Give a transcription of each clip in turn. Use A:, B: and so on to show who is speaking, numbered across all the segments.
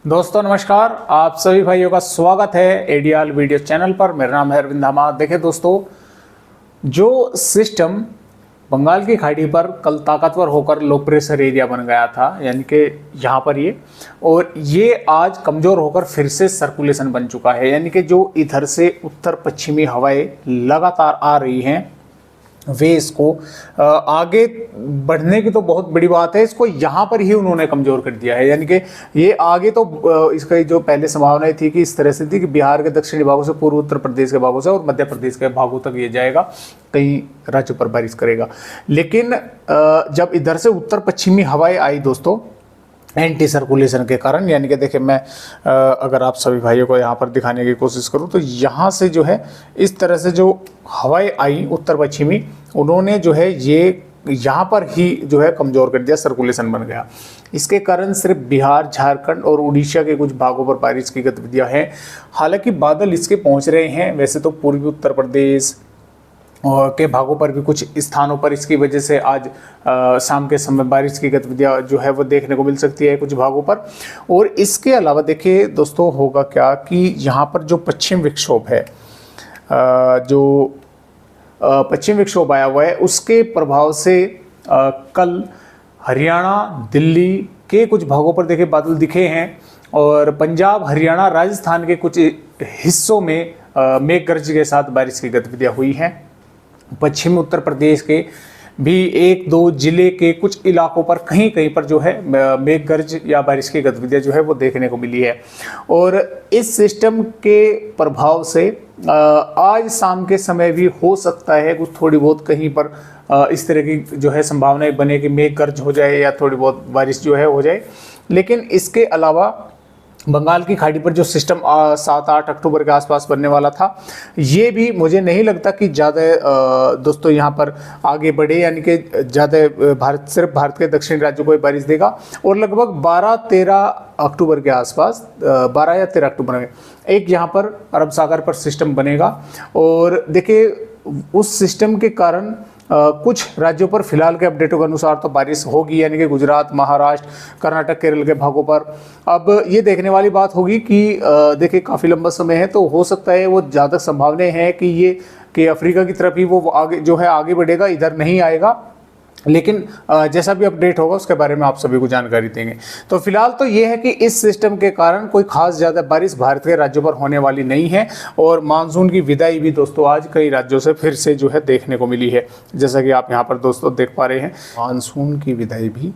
A: दोस्तों नमस्कार, आप सभी भाइयों का स्वागत है एडियाल वीडियो चैनल पर। मेरा नाम है अरविंद हमाद। देखिए दोस्तों, जो सिस्टम बंगाल की खाड़ी पर कल ताकतवर होकर लो प्रेशर एरिया बन गया था, यानी कि यहाँ पर ये आज कमज़ोर होकर फिर से सर्कुलेशन बन चुका है। यानी कि जो इधर से उत्तर पश्चिमी हवाएं लगातार आ रही हैं वे इसको आगे बढ़ने की तो बहुत बड़ी बात है, इसको यहाँ पर ही उन्होंने कमज़ोर कर दिया है। यानी कि ये आगे तो इसका जो पहले संभावनाएं थी कि इस तरह से थी कि बिहार के दक्षिणी भागों से पूर्व उत्तर प्रदेश के भागों से और मध्य प्रदेश के भागों तक ये जाएगा, कई राज्यों पर बारिश करेगा। लेकिन जब इधर से उत्तर पश्चिमी हवाएं आई दोस्तों एंटी सर्कुलेशन के कारण, यानी कि देखिए मैं अगर आप सभी भाइयों को यहाँ पर दिखाने की कोशिश करूँ तो यहाँ से जो है इस तरह से जो हवाएं आई उत्तर पश्चिमी, उन्होंने जो है ये यहाँ पर ही जो है कमज़ोर कर दिया, सर्कुलेशन बन गया। इसके कारण सिर्फ बिहार, झारखंड और उड़ीसा के कुछ भागों पर बारिश की गतिविधियाँ हैं। हालांकि बादल इसके पहुँच रहे हैं, वैसे तो पूर्वी उत्तर प्रदेश के भागों पर भी कुछ स्थानों पर इसकी वजह से आज शाम के समय बारिश की गतिविधियां जो है वो देखने को मिल सकती है कुछ भागों पर। और इसके अलावा देखिए दोस्तों, होगा क्या कि यहाँ पर जो पश्चिम विक्षोभ है, जो पश्चिम विक्षोभ आया हुआ है, उसके प्रभाव से कल हरियाणा, दिल्ली के कुछ भागों पर देखिए बादल दिखे हैं और पंजाब, हरियाणा, राजस्थान के कुछ हिस्सों में मेघ गर्ज के साथ बारिश की गतिविधियां हुई हैं। पश्चिमी उत्तर प्रदेश के भी एक दो जिले के कुछ इलाकों पर कहीं कहीं पर जो है मेघ गर्ज या बारिश की गतिविधियां जो है वो देखने को मिली है। और इस सिस्टम के प्रभाव से आज शाम के समय भी हो सकता है कुछ थोड़ी बहुत कहीं पर इस तरह की जो है संभावनाएं बने कि मेघ गर्ज हो जाए या थोड़ी बहुत बारिश जो है हो जाए। लेकिन इसके अलावा बंगाल की खाड़ी पर जो सिस्टम 7-8 अक्टूबर के आसपास बनने वाला था, ये भी मुझे नहीं लगता कि ज़्यादा दोस्तों यहाँ पर आगे बढ़े, यानी कि ज़्यादा सिर्फ भारत के दक्षिणी राज्यों को बारिश देगा। और लगभग 12-13 अक्टूबर के आसपास, 12 या 13 अक्टूबर में एक यहाँ पर अरब सागर पर सिस्टम बनेगा। और देखिए उस सिस्टम के कारण कुछ राज्यों पर फिलहाल के अपडेटों के अनुसार तो बारिश होगी, यानी कि गुजरात, महाराष्ट्र, कर्नाटक, केरल के भागों पर। अब ये देखने वाली बात होगी कि देखिए काफ़ी लंबा समय है, तो हो सकता है वो ज़्यादा संभावनाएं हैं कि ये कि अफ्रीका की तरफ ही वो आगे जो है आगे बढ़ेगा, इधर नहीं आएगा। लेकिन जैसा भी अपडेट होगा उसके बारे में आप सभी को जानकारी देंगे। तो फिलहाल तो ये है कि इस सिस्टम के कारण कोई खास ज़्यादा बारिश भारत के राज्यों पर होने वाली नहीं है। और मानसून की विदाई भी दोस्तों आज कई राज्यों से फिर से जो है देखने को मिली है, जैसा कि आप यहाँ पर दोस्तों देख पा रहे हैं। मानसून की विदाई भी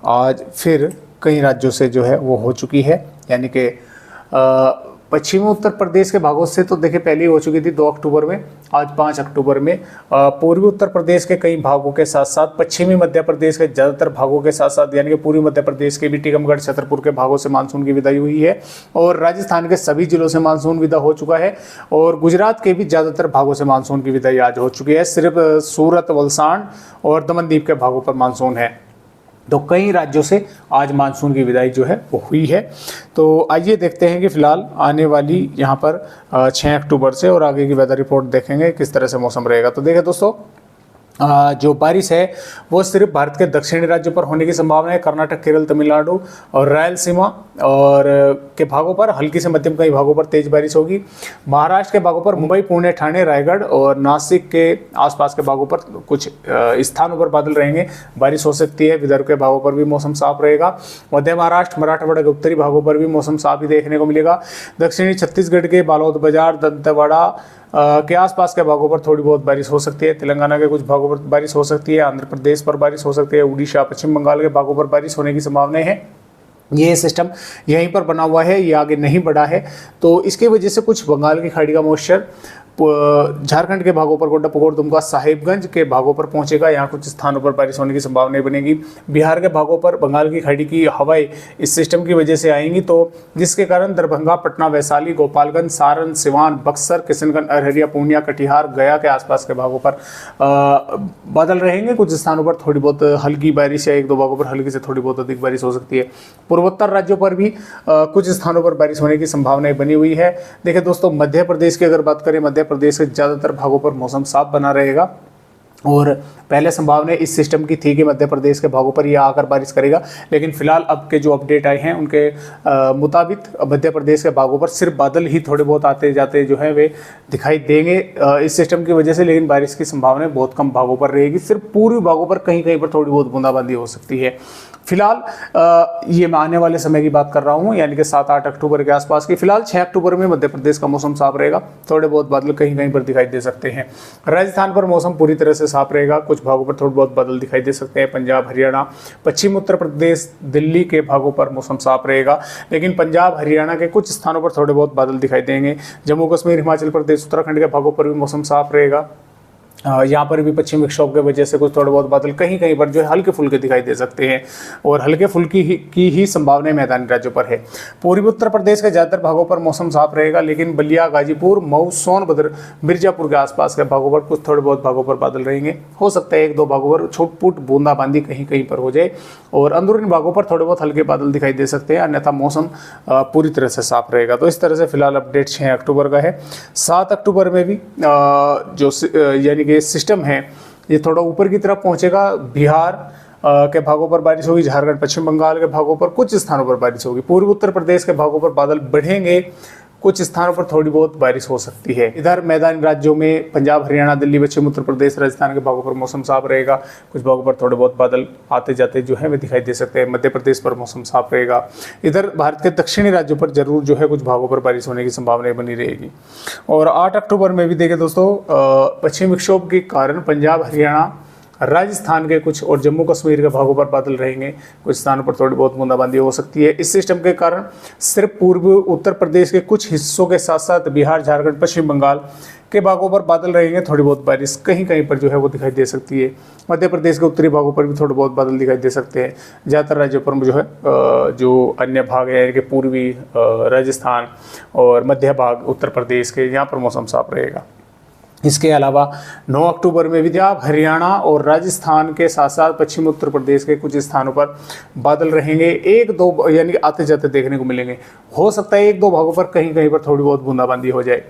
A: आज फिर कई राज्यों से जो है वो हो चुकी है, यानी कि पश्चिमी उत्तर प्रदेश के भागों से तो देखिए पहले ही हो चुकी थी 2 अक्टूबर में, आज 5 अक्टूबर में पूर्वी उत्तर प्रदेश के कई भागों के साथ साथ पश्चिमी मध्य प्रदेश के ज़्यादातर भागों के साथ साथ, यानी कि पूर्वी मध्य प्रदेश के भी टीकमगढ़, छतरपुर के भागों से मानसून की विदाई हुई है। और राजस्थान के सभी जिलों से मानसून विदा हो चुका है और गुजरात के भी ज़्यादातर भागों से मानसून की विदाई आज हो चुकी है। सिर्फ सूरत, वलसाड़ और दमन-दीव के भागों पर मानसून है। तो कई राज्यों से आज मानसून की विदाई जो है वो हुई है। तो आइए देखते हैं कि फिलहाल आने वाली यहाँ पर 6 अक्टूबर से और आगे की वेदर रिपोर्ट देखेंगे किस तरह से मौसम रहेगा। तो देखिए दोस्तों, जो बारिश है वो सिर्फ भारत के दक्षिणी राज्यों पर होने की संभावना है। कर्नाटक, केरल, तमिलनाडु और रायलसीमा और के भागों पर हल्की से मध्यम कई भागों पर तेज बारिश होगी। महाराष्ट्र के भागों पर मुंबई, पुणे, ठाणे, रायगढ़ और नासिक के आसपास के भागों पर कुछ स्थानों पर बादल रहेंगे, बारिश हो सकती है। विदर्भ के भागों पर भी मौसम साफ रहेगा। मध्य महाराष्ट्र, मराठवाड़ा के उत्तरी भागों पर भी मौसम साफ ही देखने को मिलेगा। दक्षिणी छत्तीसगढ़ के बालोद बाजार, दंतेवाड़ा के आसपास के भागों पर थोड़ी बहुत बारिश हो सकती है। तेलंगाना के कुछ भागों पर बारिश हो सकती है। आंध्र प्रदेश पर बारिश हो सकती है। उड़ीसा, पश्चिम बंगाल के भागों पर बारिश होने की संभावनाएं हैं। ये सिस्टम यहीं पर बना हुआ है, ये आगे नहीं बढ़ा है, तो इसकी वजह से कुछ बंगाल की खाड़ी का मॉइस्चर झारखंड के भागों पर गोड्डा, पकोर, दुमका, साहिबगंज के भागों पर पहुंचेगा। यहाँ कुछ स्थानों पर बारिश होने की संभावनाएं बनेगी। बिहार के भागों पर बंगाल की खाड़ी की हवाएं इस सिस्टम की वजह से आएंगी, तो जिसके कारण दरभंगा, पटना, वैशाली, गोपालगंज, सारण, सिवान, बक्सर, किशनगंज, अररिया, पूर्णिया, कटिहार, गया के आसपास के भागों पर बादल रहेंगे। कुछ स्थानों पर थोड़ी बहुत हल्की बारिश या 1-2 भागों पर हल्की से थोड़ी बहुत अधिक बारिश हो सकती है। पूर्वोत्तर राज्यों पर भी कुछ स्थानों पर बारिश होने की संभावनाएं बनी हुई है। देखिए दोस्तों, मध्य प्रदेश की अगर बात करें, मध्य प्रदेश के ज़्यादातर भागों पर मौसम साफ बना रहेगा। और पहले संभावना इस सिस्टम की थी कि मध्य प्रदेश के भागों पर यह आकर बारिश करेगा, लेकिन फिलहाल अब के जो अपडेट आए हैं उनके मुताबिक मध्य प्रदेश के भागों पर सिर्फ बादल ही थोड़े बहुत आते जाते जो है वे दिखाई देंगे इस सिस्टम की वजह से, लेकिन बारिश की संभावना बहुत कम भागों पर रहेगी। सिर्फ पूर्वी भागों पर कहीं कहीं पर थोड़ी बहुत बूंदाबांदी हो सकती है। फिलहाल ये मैं आने वाले समय की बात कर रहा हूँ, यानी कि 7-8 अक्टूबर के आसपास की। फिलहाल 6 अक्टूबर में मध्य प्रदेश का मौसम साफ रहेगा, थोड़े बहुत बादल कहीं कहीं पर दिखाई दे सकते हैं। राजस्थान पर मौसम पूरी तरह से साफ रहेगा, कुछ भागों पर थोड़े बहुत बादल दिखाई दे सकते हैं। पंजाब, हरियाणा, पश्चिम उत्तर प्रदेश, दिल्ली के भागों पर मौसम साफ रहेगा, लेकिन पंजाब, हरियाणा के कुछ स्थानों पर थोड़े बहुत बादल दिखाई देंगे। जम्मू कश्मीर, हिमाचल प्रदेश, उत्तराखंड के भागों पर भी मौसम साफ रहेगा। यहाँ पर भी पश्चिमी विक्षोभ की वजह से कुछ थोड़े बहुत बादल कहीं कहीं पर जो है हल्के फुल्के दिखाई दे सकते हैं, और हल्के फुल्की की ही संभावना मैदानी राज्यों पर है। पूर्वी उत्तर प्रदेश के ज़्यादातर भागों पर मौसम साफ रहेगा, लेकिन बलिया, गाजीपुर, मऊ, सोनभद्र, मिर्जापुर के आसपास के भागों पर कुछ थोड़े बहुत भागों पर बादल रहेंगे। हो सकता है 1-2 भागों पर छूट-फूट बूंदाबांदी कहीं कहीं पर हो जाए, और अंदरूनी भागों पर थोड़े बहुत हल्के बादल दिखाई दे सकते हैं, अन्यथा मौसम पूरी तरह से साफ रहेगा। तो इस तरह से फिलहाल अपडेट 6 अक्टूबर का है। 7 अक्टूबर में भी जो यानी कि सिस्टम है ये थोड़ा ऊपर की तरफ पहुंचेगा। बिहार के भागों पर बारिश होगी, झारखंड, पश्चिम बंगाल के भागों पर कुछ स्थानों पर बारिश होगी, पूर्वी उत्तर प्रदेश के भागों पर बादल बढ़ेंगे, कुछ स्थानों पर थोड़ी बहुत बारिश हो सकती है। इधर मैदानी राज्यों में पंजाब, हरियाणा, दिल्ली, पश्चिम उत्तर प्रदेश, राजस्थान के भागों पर मौसम साफ रहेगा, कुछ भागों पर थोड़े बहुत बादल आते जाते जो है वे दिखाई दे सकते हैं। मध्य प्रदेश पर मौसम साफ रहेगा। इधर भारत के दक्षिणी राज्यों पर जरूर जो है कुछ भागों पर बारिश होने की संभावना बनी रहेगी। और 8 अक्टूबर में भी देखें दोस्तों, पश्चिमी विक्षोभ के कारण पंजाब, हरियाणा, राजस्थान के कुछ और जम्मू कश्मीर के भागों पर बादल रहेंगे, कुछ स्थानों पर थोड़ी बहुत बूंदाबांदी हो सकती है। इस सिस्टम के कारण सिर्फ पूर्वी उत्तर प्रदेश के कुछ हिस्सों के साथ साथ बिहार, झारखंड, पश्चिम बंगाल के भागों पर बादल रहेंगे, थोड़ी बहुत बारिश कहीं कहीं पर जो है वो दिखाई दे सकती है। मध्य प्रदेश के उत्तरी भागों पर भी थोड़े बहुत बादल दिखाई दे सकते हैं। ज़्यादातर राज्यों पर जो है जो अन्य भाग है, यानी कि पूर्वी राजस्थान और मध्य भाग उत्तर प्रदेश के, यहाँ पर मौसम साफ रहेगा। इसके अलावा 9 अक्टूबर में भी आप हरियाणा और राजस्थान के साथ साथ पश्चिम उत्तर प्रदेश के कुछ स्थानों पर बादल रहेंगे, 1-2 यानी कि आते जाते देखने को मिलेंगे। हो सकता है 1-2 भागों पर कहीं कहीं पर थोड़ी बहुत बूंदाबांदी हो जाए।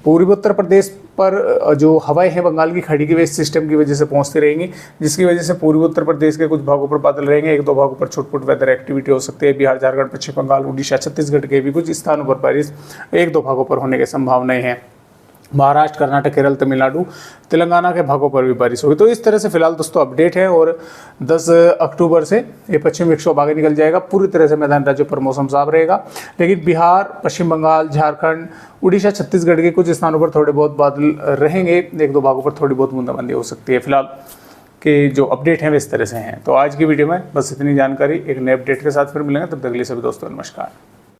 A: पूर्वी उत्तर प्रदेश पर जो हवाएं हैं बंगाल की खाड़ी की वेस्ट सिस्टम की वजह से पहुंचती रहेंगी, जिसकी वजह से पूर्वी उत्तर प्रदेश के कुछ भागों पर बादल रहेंगे, 1-2 भागों पर छुटपुट वेदर एक्टिविटी हो सकती है। बिहार, झारखंड, पश्चिम बंगाल, उड़ीसा, छत्तीसगढ़ के भी कुछ स्थानों पर बारिश 1-2 भागों पर होने की संभावनाएं हैं। महाराष्ट्र, कर्नाटक, केरल, तमिलनाडु, तेलंगाना के भागों पर भी बारिश होगी। तो इस तरह से फिलहाल दोस्तों अपडेट है, और 10 अक्टूबर से ये पश्चिम विक्षोभ आगे निकल जाएगा, पूरी तरह से मैदानी राज्यों पर मौसम साफ रहेगा, लेकिन बिहार, पश्चिम बंगाल, झारखंड, उड़ीसा, छत्तीसगढ़ के कुछ स्थानों पर थोड़े बहुत बादल रहेंगे, 1-2 भागों पर थोड़ी बहुत बूंदाबांदी हो सकती है। फिलहाल के जो अपडेट हैं वे इस तरह से हैं। तो आज की वीडियो में बस इतनी जानकारी, एक नए अपडेट के साथ फिर मिलेंगे, तब तक के लिए सभी दोस्तों नमस्कार।